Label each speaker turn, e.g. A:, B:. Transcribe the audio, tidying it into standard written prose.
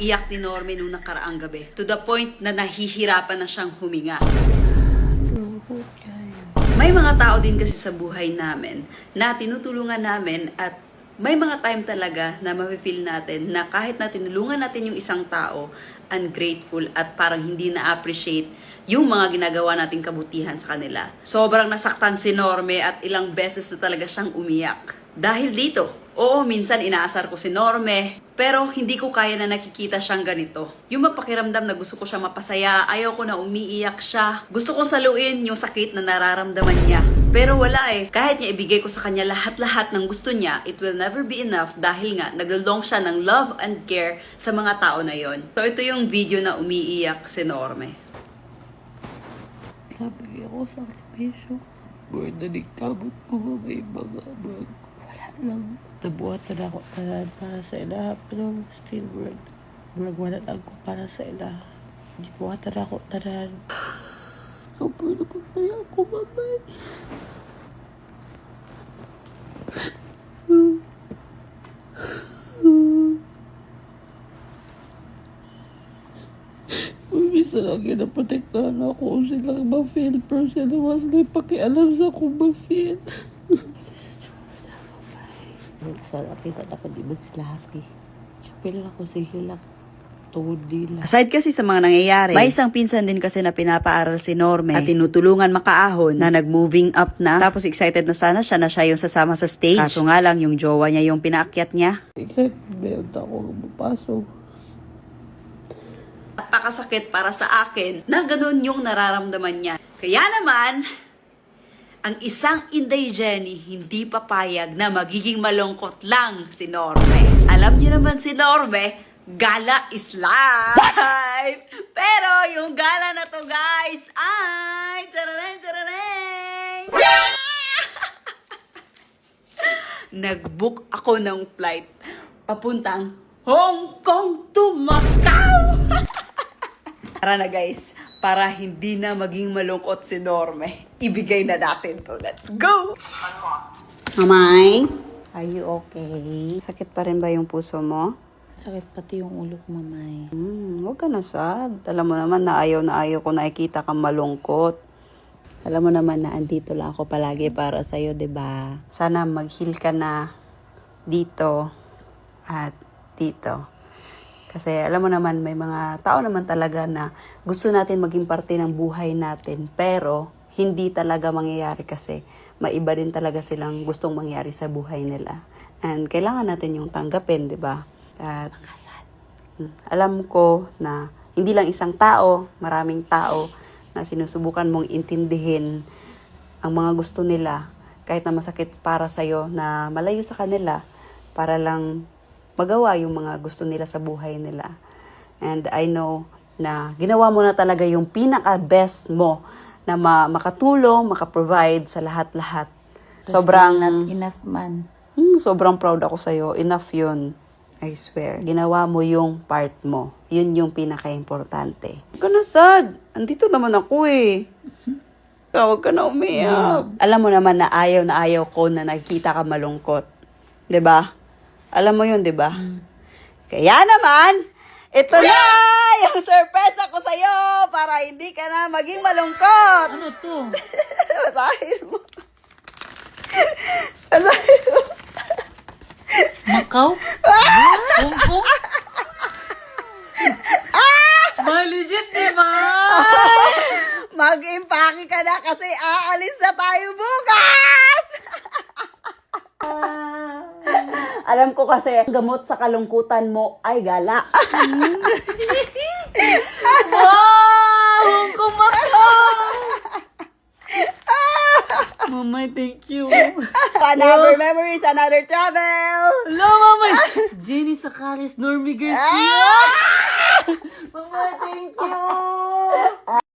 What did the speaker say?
A: iyak ni Norme nung nakaraang gabi. To the point na nahihirapan na siyang huminga. May mga tao din kasi sa buhay namin na tinutulungan namin at may mga time talaga na ma-feel natin na kahit na tinulungan natin yung isang tao, ungrateful at parang hindi na-appreciate yung mga ginagawa nating kabutihan sa kanila. Sobrang nasaktan si Norme at ilang beses na talaga siyang umiyak. Dahil dito, oo, minsan inaasar ko si Norme, pero hindi ko kaya na nakikita siyang ganito. Yung mapakiramdam na gusto ko siya mapasaya, ayaw ko na umiiyak siya. Gusto kong saluin yung sakit na nararamdaman niya. Pero wala eh. Kahit niya ibigay ko sa kanya lahat-lahat ng gusto niya, it will never be enough dahil nga naglalong siya ng love and care sa mga tao na yon. So ito yung video na umiiyak si Norme.
B: Sabi ako sa sakripisyo. More na nagkamot ko may mga wala lang. Nabuhatan ako tanan para sa ilaha. Pero still wala lang ko para sa ilaha. Nabuhatan ako tanan. Sobrang napagpaya ako, mamay. Umisa lang yun na protektahan ako kung silang ma-feel. Pero sila mas na pakialam sa kung ma-feel. Sana kita na di ba sila happy. Pero ako sila tungod nila.
A: Aside kasi sa mga nangyayari, may isang pinsan din kasi na pinapaaral si Norme at tinutulungan makaahon na nag-moving up na. Tapos excited na sana siya na siya yung sasama sa stage. Kaso nga lang, yung jowa niya yung pinaakyat niya.
B: Excited ba yung ako mapasok.
A: Napakasakit para sa akin na ganun yung nararamdaman niya. Kaya naman, ang isang Inday Jenny hindi papayag na magiging malungkot lang si Norme. Alam niyo naman si Norme, gala is life! Pero yung gala na to guys ay nag-book ako ng flight papuntang Hong Kong to Macau! Tara na guys, para hindi na maging malungkot si Norme. Ibigay na natin to. Let's go! Mamay, are you okay? Sakit pa rin ba yung puso mo?
B: Sakit pati yung ulo ko, mamay.
A: Huwag ka na sad. Alam mo naman na ayaw ko nakikita kang malungkot. Alam mo naman na andito lang ako palagi para sa'yo, 'di ba? Sana mag-heal ka na dito at dito. Kasi alam mo naman, may mga tao naman talaga na gusto natin maging parte ng buhay natin. Pero hindi talaga mangyayari kasi maiba din talaga silang gustong mangyari sa buhay nila. And kailangan natin yung tanggapin, 'di ba? At alam ko na hindi lang isang tao, maraming tao na sinusubukan mong intindihin ang mga gusto nila kahit na masakit para sa'yo na malayo sa kanila para lang magawa yung mga gusto nila sa buhay nila. And I know na ginawa mo na talaga yung pinaka-best mo na makatulong, makaprovide sa lahat-lahat. Sobrang
B: not enough man.
A: Sobrang proud ako sa'yo. Enough yun. I swear. Ginawa mo yung part mo. Yun yung pinaka-importante. Huwag ka na sad. Andito naman ako eh. Huwag ka na umiyak. Alam mo naman na ayaw ko na nakikita ka malungkot. 'Di ba? Alam mo yun, 'di ba? Kaya naman, ito na yung surprise ako sa'yo para hindi ka na maging malungkot.
B: Ano to?
A: Basahin mo. Basahin mo.
B: Macau? Hong Kong? Legit, di ba?
A: Mag-impake ka na kasi aalis na tayo bukas! Alam ko kasi, ang gamot sa kalungkutan mo ay gala.
B: Wow! Hong Kong, Macau! Mamay, thank you.
A: Another memories, another travel.
B: Hello, mamay. Jenny Sacaris, Normie Garcia. Mamay, thank you.